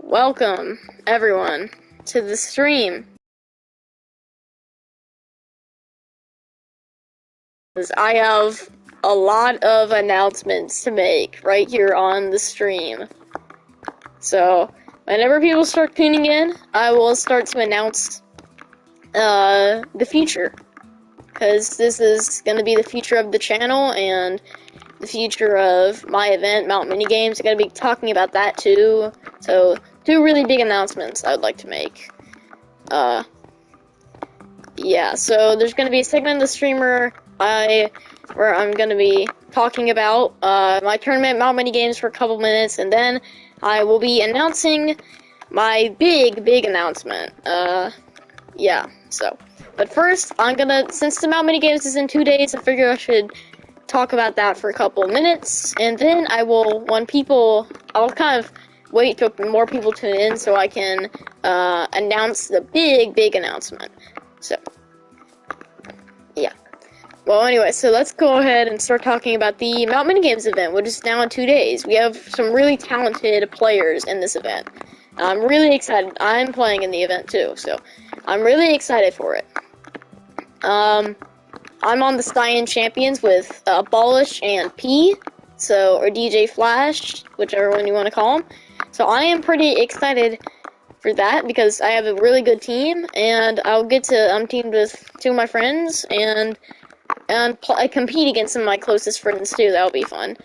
Welcome, everyone, to the stream. I have a lot of announcements to make right here on the stream. So, whenever people start tuning in, I will start to announce the future. Because this is going to be the future of the channel and the future of my event, Mount Minigames. I'm going to be talking about that too. So, two really big announcements I would like to make. Yeah, so there's going to be a segment of the streamer where I'm going to be talking about my tournament, Mount Minigames, for a couple minutes, and then I will be announcing my big announcement. Yeah, so. But first, since the Mount Minigames is in 2 days, I figure I should talk about that for a couple of minutes, and then I'll kind of wait till more people tune in so I can announce the big announcement. So, yeah. Well, anyway, so let's go ahead and start talking about the Mount Minigames event, which is now in 2 days. We have some really talented players in this event. I'm really excited. I'm playing in the event too, so I'm really excited for it. I'm on the Cyan Champions with Abolish and P, or DJ Flash, whichever one you want to call him. So I am pretty excited for that because I have a really good team, and I'm teamed with two of my friends, and I compete against some of my closest friends too. That'll be fun.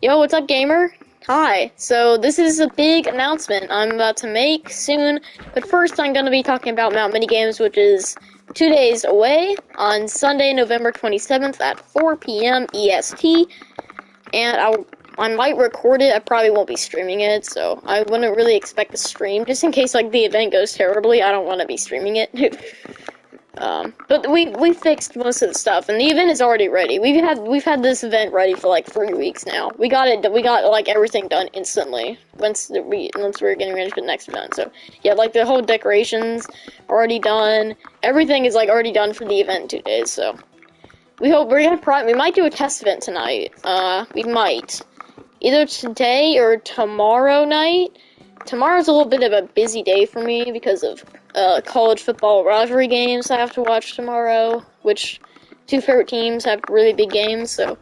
Yo, what's up, gamer? Hi. So this is a big announcement I'm about to make soon, but first I'm going to be talking about Mount Minigames, which is 2 days away on Sunday, November 27th at 4 p.m. EST, and I might record it. I probably won't be streaming it, so I wouldn't really expect to stream, just in case, like, the event goes terribly. I don't want to be streaming it. But we fixed most of the stuff, and the event is already ready. We've had this event ready for like 3 weeks now. We got like everything done instantly once we were getting ready for the next event. So yeah, like the whole decorations already done. Everything is like already done for the event in 2 days. So we might do a test event tonight. We might either today or tomorrow night. Tomorrow's a little bit of a busy day for me because of college football rivalry games I have to watch tomorrow, which two favorite teams have really big games, so.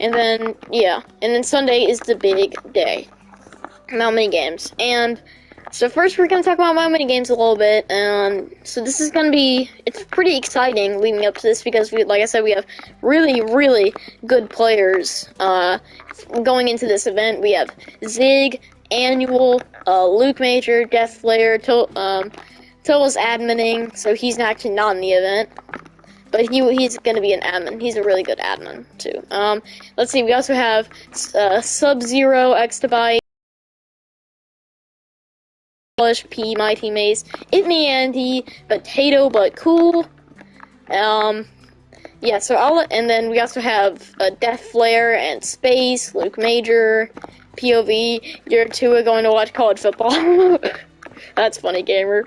And then Sunday is the big day. Mount Minigames. And so first we're going to talk about Mount Minigames a little bit, and so this is going to be, it's pretty exciting leading up to this because like I said, we have really good players going into this event. We have Zig, Annual, Luke Major, Death Flare, Till's adminning, so he's actually not in the event, but he's going to be an admin. He's a really good admin, too. Let's see, we also have Sub-Zero, Exabyte, P, my teammates, It Me Andy, Potato But Cool, yeah, so and then we also have Death Flare and Space, Luke Major, POV, you're two are going to watch college football. That's funny, gamer.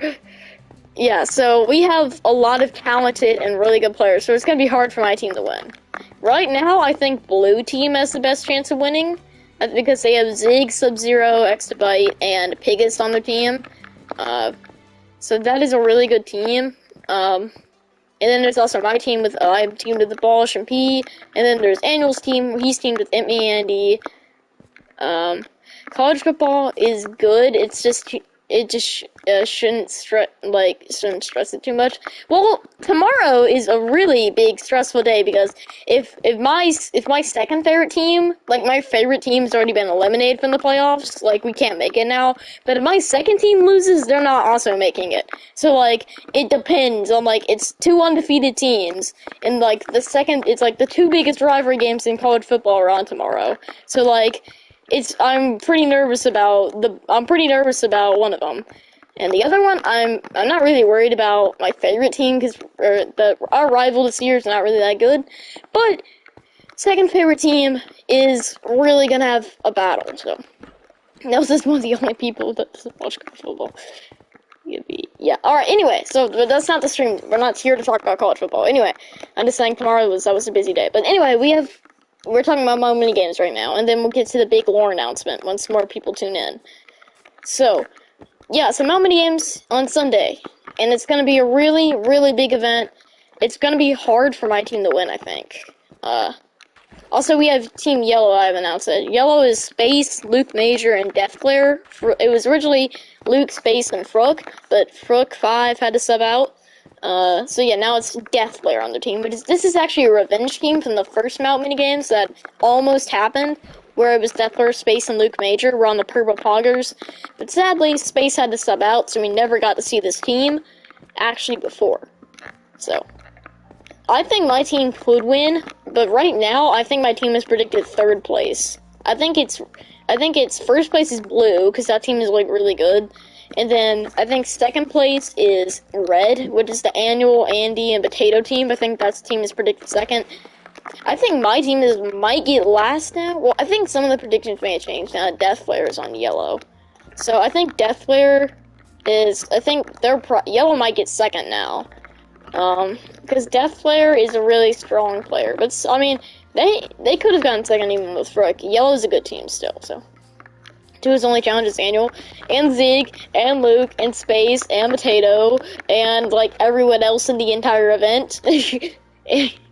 Yeah, so we have a lot of talented and really good players, so it's going to be hard for my team to win. Right now, I think Blue Team has the best chance of winning, because they have Zig, Sub-Zero, Exabyte, and Pigus on their team. So that is a really good team. And then there's also my team I'm teamed with Abolish and P, and then there's Annual's team, he's teamed with It Me Andy. College football is good, shouldn't stress it too much. Well, tomorrow is a really big stressful day because if my second favorite team, like my favorite team's already been eliminated from the playoffs, like we can't make it now. But if my second team loses, they're not also making it. So like it depends on like it's two undefeated teams, and like it's like the two biggest rivalry games in college football are on tomorrow. So like I'm pretty nervous about one of them. And the other one, I'm not really worried about my favorite team because our rival this year is not really that good. But second favorite team is really gonna have a battle. So those is one of the only people that watch college football. Yeah. All right. Anyway, so that's not the stream. We're not here to talk about college football. Anyway, I'm just saying tomorrow was a busy day. But anyway, we're talking about Mount Minigames right now, and then we'll get to the big lore announcement once more people tune in. So, yeah, so Mount Mini Games on Sunday, and it's going to be a really, really big event. It's going to be hard for my team to win, I think. Also, we have Team Yellow, I've announced it. Yellow is Space, Luke Major, and Deathglare. It was originally Luke, Space, and Frook, but Frook5 had to sub out. So yeah, now it's Deathglare on the team. But this is actually a revenge team from the first Mount Mini Games that almost happened, where it was Deathglare, Space, and Luke Major. We're on the Purple Poggers. But sadly, Space had to sub out, so we never got to see this team actually before. So I think my team could win, but right now I think my team is predicted 3rd place. I think it's 1st place is blue because that team is like really good, and then I think 2nd place is red, which is the annual Andy and Potato team. I think that team is predicted 2nd. I think my team might get last now. Well, I think some of the predictions may have changed now. Deathglare is on yellow, so I think Deathglare is. I think yellow might get 2nd now. Because Deathglare is a really strong player, but I mean, they could have gotten 2nd even with Frook. Yellow's a good team still, so. 2 is only challenges annual, and Zig, and Luke, and Space, and Potato, and like everyone else in the entire event. It's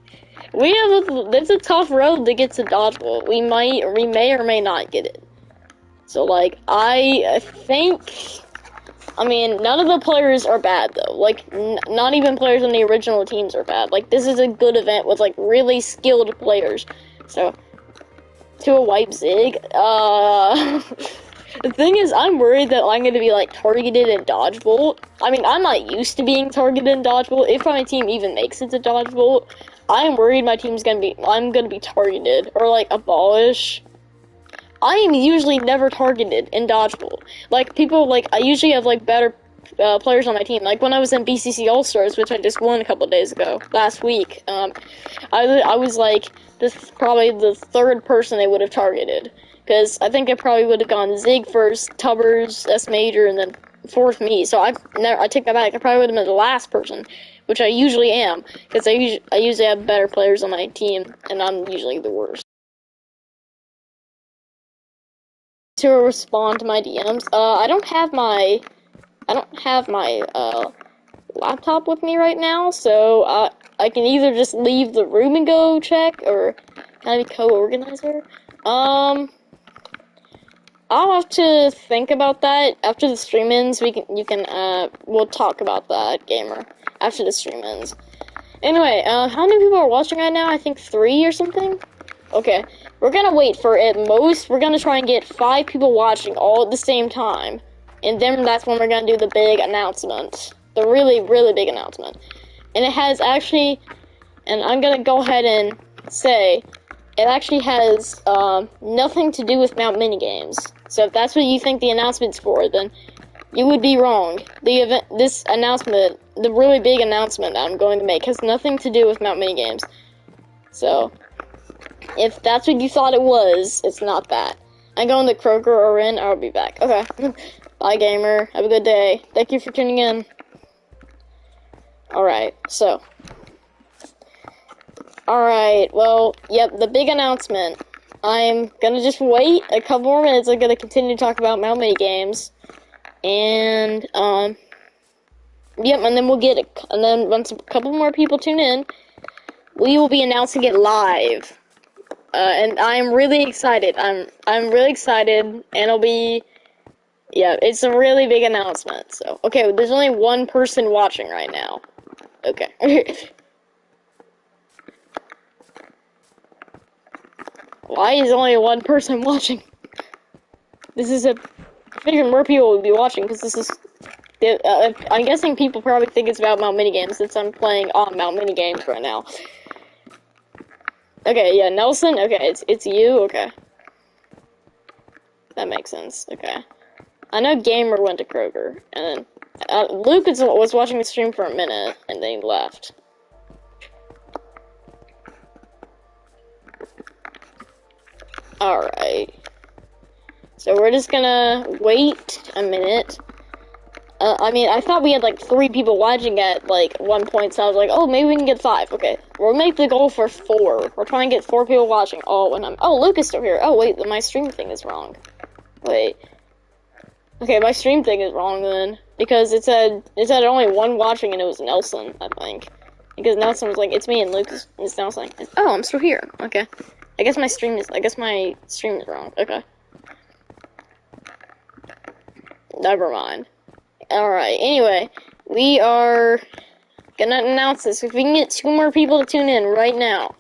a tough road to get to Dodgeball. We may or may not get it. So like, I think. I mean, none of the players are bad, though. Like, not even players on the original teams are bad. Like, this is a good event with, like, really skilled players. So, to a wipe Zig. The thing is, I'm worried that I'm going to be, like, targeted in Dodgeball. I mean, I'm not used to being targeted in Dodgeball. If my team even makes it to Dodgeball, I'm worried my team's I'm going to be targeted. Or, like, abolish. I am usually never targeted in Dodgeball. Like, people, like, I usually have, like, better players on my team. Like, when I was in BCC All-Stars, which I just won a couple days ago, last week, I was, like, probably the 3rd person they would have targeted. Because I think I probably would have gone Zig first, Tubbers, S Major, and then 4th me. So I take that back. I probably would have been the last person, which I usually am. Because I usually have better players on my team, and I'm usually the worst. To respond to my DMs. I don't have my laptop with me right now, so I can either just leave the room and go check, or can I be co-organizer? I'll have to think about that after the stream ends. We'll talk about that, gamer, after the stream ends. Anyway, how many people are watching right now? I think 3 or something. Okay, we're gonna wait for at most, we're gonna try and get 5 people watching all at the same time. And then that's when we're gonna do the big announcement. The really, really big announcement. And it has actually, and I'm gonna go ahead and say, it actually has nothing to do with Mount Mini Games. So if that's what you think the announcement's for, then you would be wrong. This announcement, the really big announcement that I'm going to make, has nothing to do with Mount Mini Games. So if that's what you thought it was, it's not that. I'm going to Kroger or in. I'll be back. Okay. Bye, gamer. Have a good day. Thank you for tuning in. Alright, so. Alright, well, yep, the big announcement. I'm gonna just wait a couple more minutes. I'm gonna continue to talk about Mount Mini Games. And, yep, and then we'll get it. And then once a couple more people tune in, we will be announcing it live. And I'm really excited. I'm really excited, and it'll be, yeah, it's a really big announcement. So, okay, there's only one person watching right now. Okay. Why is only one person watching? I figured more people would be watching, because this is, I'm guessing people probably think it's about Mount Mini Games, since I'm playing on Mount Mini Games right now. Okay, yeah, Nelson, okay, it's you, okay. That makes sense, okay. I know Gamer went to Kroger, and then, Luke was watching the stream for a minute, and then he left. Alright. So we're just gonna wait a minute. I mean, I thought we had, like, 3 people watching at, like, one point, so I was like, oh, maybe we can get 5. Okay, we'll make the goal for 4. We're trying to get 4 people watching. Oh, Luke is still here. Oh, wait, my stream thing is wrong. Wait. Okay, my stream thing is wrong then. Because it said only one watching and it was Nelson, I think. Because Nelson was like, it's me and Lucas. And it's Nelson. Oh, I'm still here. Okay. I guess my stream is wrong. Okay. Never mind. Alright, anyway. We are gonna announce this. If we can get 2 more people to tune in right now,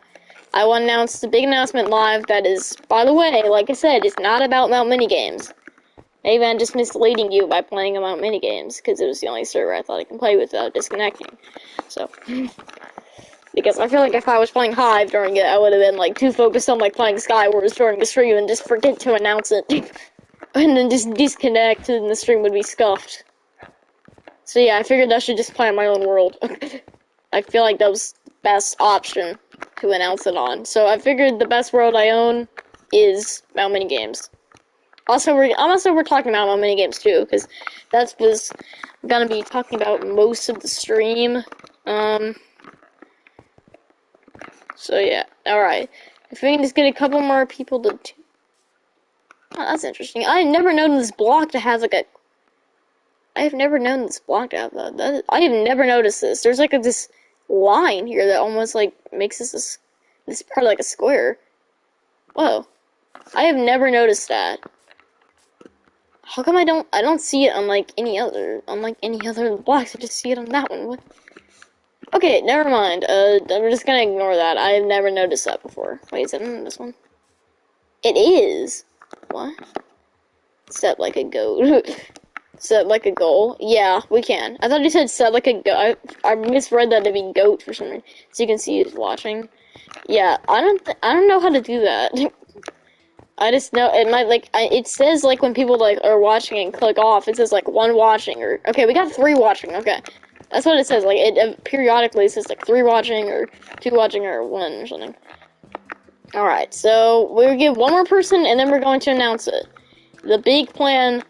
I will announce the big announcement live that is, by the way, like I said, it's not about Mount Minigames. Maybe I'm just misleading you by playing Mount Minigames, because it was the only server I thought I could play without disconnecting. So, because I feel like if I was playing Hive during it, I would have been, like, too focused on, like, playing Skywars during the stream and just forget to announce it. And then just disconnect and the stream would be scuffed. So yeah, I figured I should just play on my own world. I feel like that was the best option to announce it on. So I figured the best world I own is Mount Minigames. Also, we're talking about Mount Minigames too, because that's was gonna be talking about most of the stream. So yeah, alright. If we can just get a couple more people to... Oh, that's interesting. I have never known this block to have, like, I have never known this block to have that. I have never noticed this. There's, like, this line here that almost, like, makes this part like a square. Whoa. I have never noticed that. How come I don't see it on, like, any other blocks? I just see it on that one. What? Okay, never mind. I'm just gonna ignore that. I've never noticed that before. Wait, is it on this one? It is. What? Set like a goat. Set like a goal? Yeah, we can. I thought you said set like a goat. I misread that to be goat for some reason. So you can see who's watching. Yeah, I don't know how to do that. I just know it might, like, it says, like, when people, like, are watching and click off, it says, like, 1 watching, or, okay, we got 3 watching, okay. That's what it says, like, it periodically says, like, 3 watching, or 2 watching, or 1, or something. Alright, so, we'll give 1 more person, and then we're going to announce it. The big plan,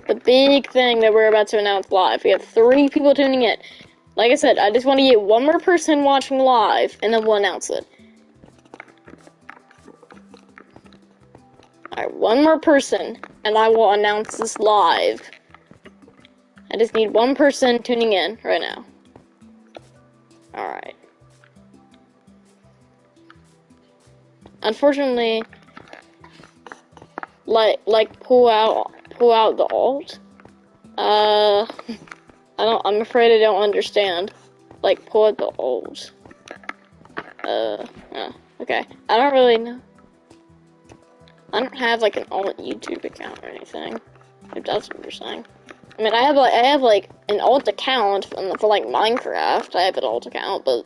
the big thing that we're about to announce live. We have 3 people tuning in. Like I said, I just want to get 1 more person watching live, and then we'll announce it. Alright, 1 more person, and I will announce this live. I just need 1 person tuning in right now. Alright. Unfortunately, like pull out the alt. I'm afraid I don't understand. Like, pull out the alt. Okay. I don't really know. I don't have, like, an alt YouTube account or anything, if that's what you're saying. I mean, I have like, an alt account for, like, Minecraft. I have an alt account, but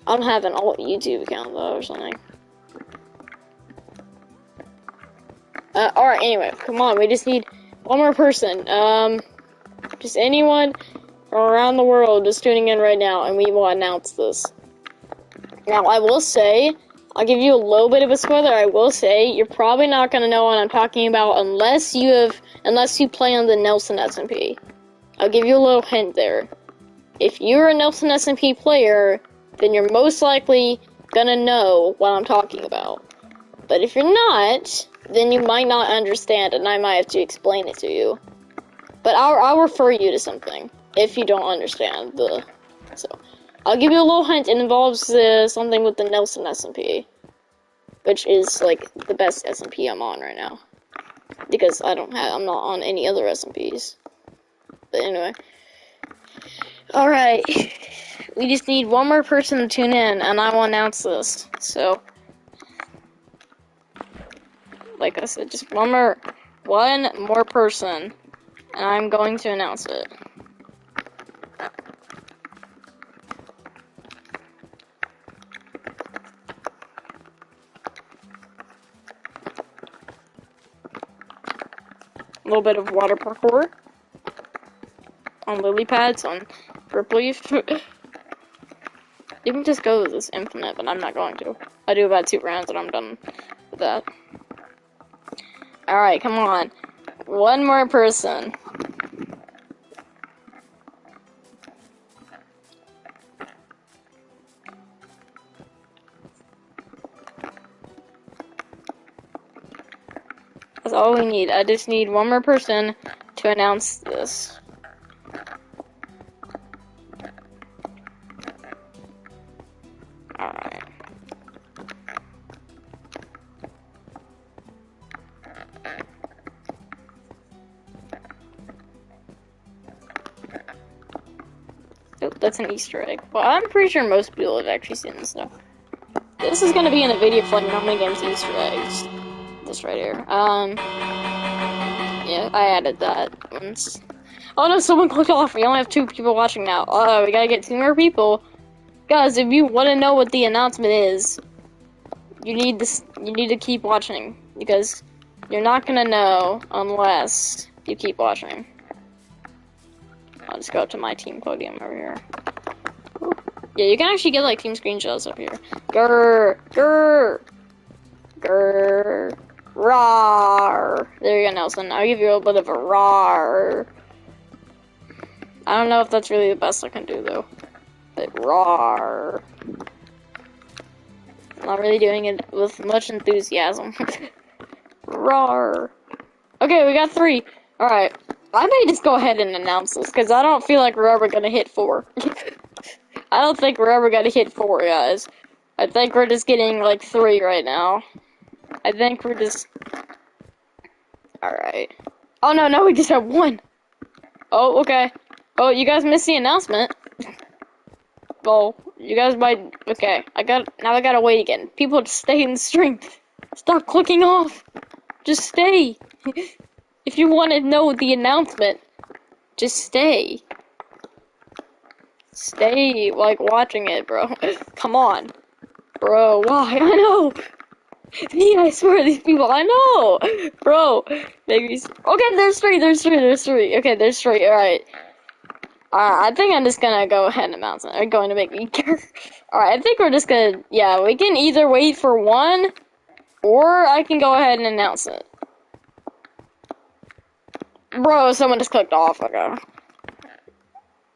I don't have an alt YouTube account, though, or something. Alright, anyway, come on, we just need 1 more person. Just anyone from around the world just tuning in right now, and we will announce this. Now, I will say, I'll give you a little bit of a spoiler. I will say, you're probably not going to know what I'm talking about unless you play on the Nelson SMP. I'll give you a little hint there. If you're a Nelson SMP player, then you're most likely going to know what I'm talking about. But if you're not, then you might not understand, and I might have to explain it to you. But I'll refer you to something if you don't understand so. I'll give you a little hint. It involves something with the Nelson SMP, which is, like, the best SMP I'm on right now, because I'm not on any other SMPs. But anyway, all right, we just need 1 more person to tune in, and I will announce this. So, like I said, just one more person, and I'm going to announce it. A little bit of water parkour on lily pads on drip leaf. You can just go with this infinite, but I'm not going to. I do about 2 rounds and I'm done with that. Alright, come on. 1 more person. That's all we need. I just need one more person to announce this. Alright. Oh, that's an Easter egg. Well, I'm pretty sure most people have actually seen this stuff. This is gonna be in a video for like how many games Easter eggs. This right here. Yeah, I added that once. Oh no, someone clicked off. We only have 2 people watching now. We gotta get 2 more people. Guys, if you want to know what the announcement is, you need to keep watching, because you're not gonna know unless you keep watching. I'll just go up to my team podium over here. Ooh. Yeah, you can actually get like team screenshots up here. Grr, grr, grr, rawr. There you go, Nelson. I'll give you a bit of a rawr. I don't know if that's really the best I can do though. But rawr. I'm not really doing it with much enthusiasm. Rawr. Okay, we got 3. Alright. I may just go ahead and announce this, because I don't feel like we're ever gonna hit 4. I don't think we're ever gonna hit 4, guys. I think we're just getting, like, 3 right now. I think we're just... Alright. Oh, no, we just have 1. Oh, okay. Oh, you guys missed the announcement. Well, you guys might... Okay, now I gotta wait again. People, just stay in strength. Stop clicking off. Just stay. If you want to know the announcement, just stay. Stay, like, watching it, bro. Come on. Bro, why? I know. Yeah, I swear, these people, I know. Bro, maybe... Okay, there's 3. Okay, there's 3, alright. I think I'm just gonna go ahead and announce it. They're going to make me care. Alright, I think we're just gonna... Yeah, we can either wait for 1, or I can go ahead and announce it. Bro, someone just clicked off. Okay.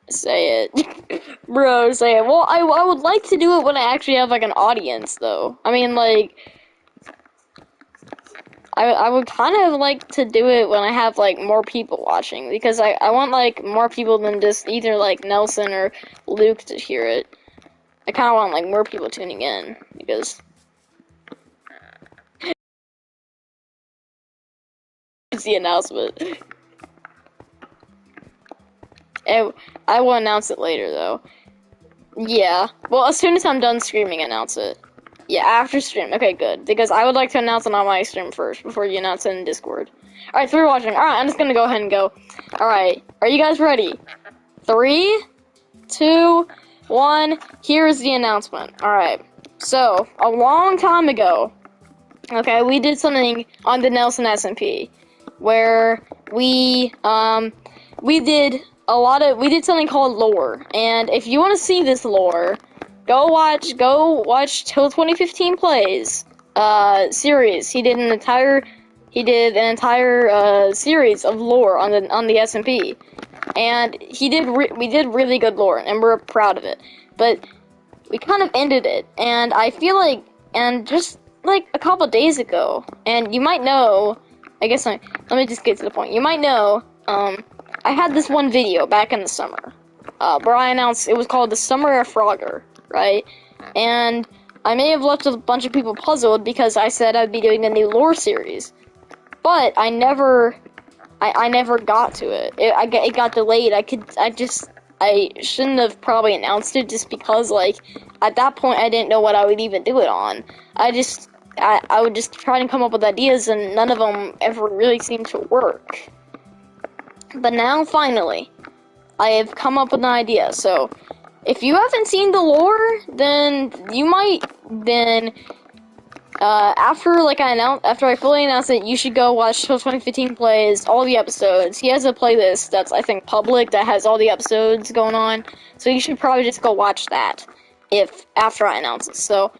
Say it. Bro, say it. Well, I would like to do it when I actually have, like, an audience, though. I mean, like... I would kind of like to do it when I have, like, more people watching. Because I want, like, more people than just either, like, Nelson or Luke to hear it. I kind of want, like, more people tuning in. Because... It's the announcement. I will announce it later, though. Yeah. Well, as soon as I'm done streaming, announce it. Yeah, after stream. Okay, good. Because I would like to announce it on my stream first, before you announce it in Discord. Alright, so we're watching. Alright, I'm just gonna go ahead and go. Alright, are you guys ready? 3, 2, 1, here's the announcement. Alright, so, a long time ago, okay, we did something on the Nelson SMP, where we did something called lore, and if you want to see this lore, go watch Till 2015 Plays series. He did an entire series of lore on the SMP, and we did really good lore, and we're proud of it. But we kind of ended it, and I feel like, and just like a couple days ago, and you might know, I guess let me just get to the point. You might know, I had this one video back in the summer, where I announced it was called the Summer of Frogger, right? And I may have left a bunch of people puzzled because I said I'd be doing a new lore series, but I never got to it. It got delayed. I shouldn't have probably announced it just because, like, at that point I didn't know what I would even do it on. I would just try and come up with ideas, and none of them ever really seemed to work. But now, finally, I have come up with an idea. So, if you haven't seen the lore, then you might, after I fully announce it, you should go watch Till 2015 Plays, all the episodes. He has a playlist that's, I think, public, that has all the episodes going on. So you should probably just go watch that, after I announce it. So,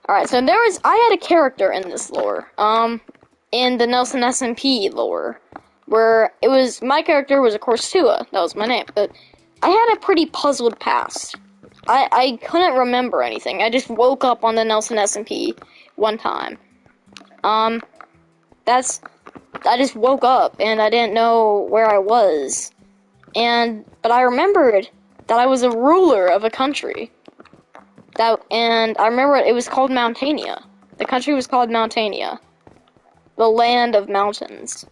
alright, so I had a character in this lore, in the Nelson SMP lore, where my character was, of course, Tua. That was my name, but I had a pretty puzzled past. I couldn't remember anything. I just woke up on the Nelson SMP one time. That's I just woke up and I didn't know where I was. But I remembered that I was a ruler of a country. And I remember it was called Mountainia. The country was called Mountainia. The land of mountains.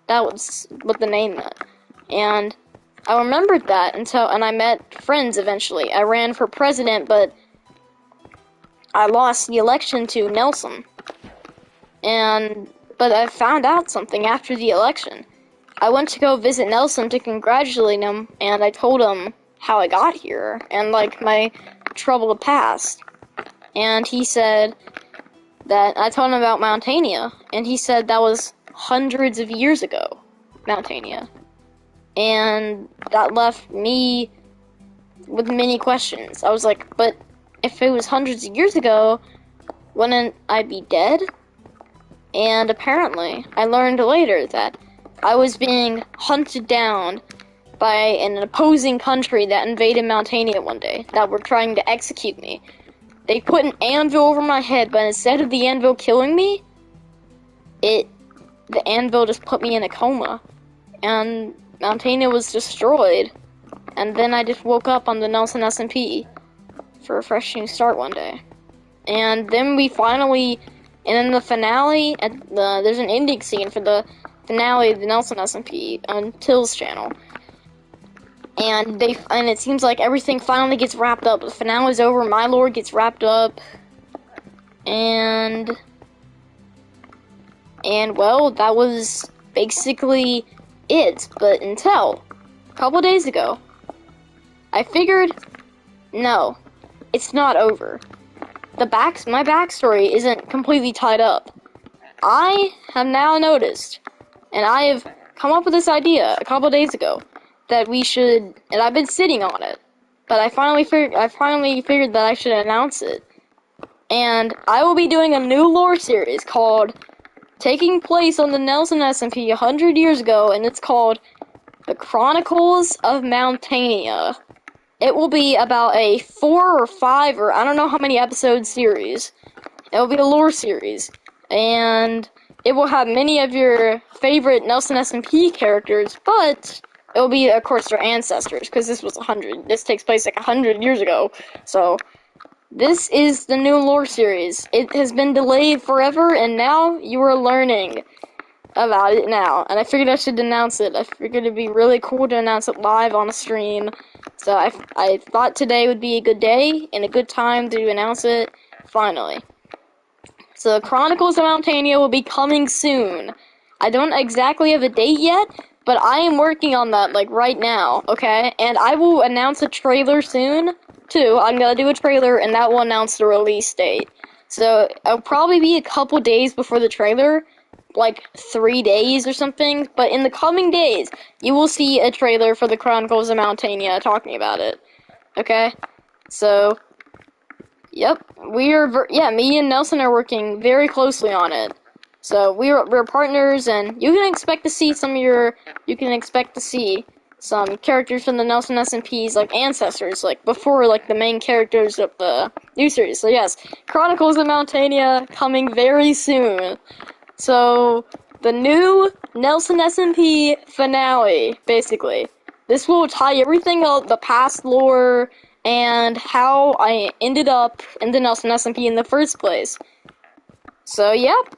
That was what the name meant. And I remembered that and I met friends eventually. I ran for president, but I lost the election to Nelson. But I found out something after the election. I went to go visit Nelson to congratulate him, and I told him how I got here and like my troubled past. And he said that I told him about Mountainia, and he said that was hundreds of years ago, Mountainia. And that left me with many questions. I was like, but if it was hundreds of years ago, wouldn't I be dead? And apparently, I learned later that I was being hunted down by an opposing country that invaded Mountainia one day, that were trying to execute me. They put an anvil over my head, but instead of the anvil killing me, the anvil just put me in a coma. And Mountainia was destroyed. And then I just woke up on the Nelson SMP for a fresh new start one day. And then and in the finale, there's an ending scene for the finale of the Nelson SMP on Till's channel. And it seems like everything finally gets wrapped up. The finale's over, My Lord gets wrapped up. And well, that was basically it. But until a couple days ago, I figured, no, it's not over. My backstory isn't completely tied up. I have now noticed, and I have come up with this idea a couple days ago, that we should, and I've been sitting on it, but I finally figured that I should announce it. And I will be doing a new lore series called, taking place on the Nelson SMP 100 years ago, and it's called The Chronicles of Mountainia. It will be about a 4 or 5, or I don't know how many episode series. It will be a lore series. And it will have many of your favorite Nelson SMP characters, but it will be, of course, their ancestors, because this takes place like 100 years ago. So, this is the new lore series. It has been delayed forever, and now you are learning about it now. And I figured I should announce it. I figured it'd be really cool to announce it live on a stream. So I thought today would be a good day and a good time to announce it, finally. So Chronicles of Mountainia will be coming soon. I don't exactly have a date yet, but I am working on that, like, right now, okay? And I will announce a trailer soon, too. I'm gonna do a trailer, and that will announce the release date. So it'll probably be a couple days before the trailer, like 3 days or something, but in the coming days, you will see a trailer for the Chronicles of Mountainia talking about it. Okay? So, yep, me and Nelson are working very closely on it. So, we're partners, and you can expect to see some characters from the Nelson SMPs, like ancestors, like before, like the main characters of the new series. So yes, Chronicles of Mountainia coming very soon. So, the new Nelson SMP finale, basically. This will tie everything up, the past lore, and how I ended up in the Nelson SMP in the first place. So, yep.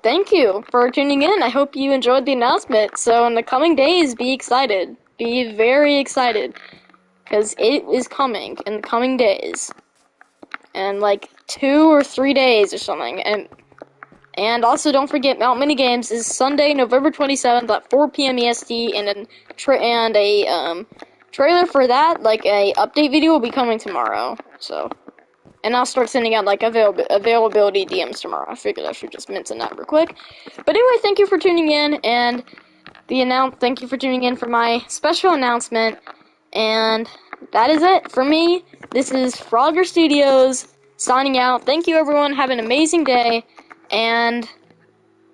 Thank you for tuning in. I hope you enjoyed the announcement. So, in the coming days, be excited. Be very excited. Because it is coming in the coming days. And, like, 2 or 3 days or something. And also, don't forget, Mount Minigames is Sunday, November 27th at 4 p.m. EST, and a trailer for that, like a update video, will be coming tomorrow. So, and I'll start sending out like availability DMs tomorrow. I figured I should just mention that real quick. But anyway, thank you for tuning in, and thank you for tuning in for my special announcement. And that is it for me. This is Frogger Studios signing out. Thank you, everyone. Have an amazing day. And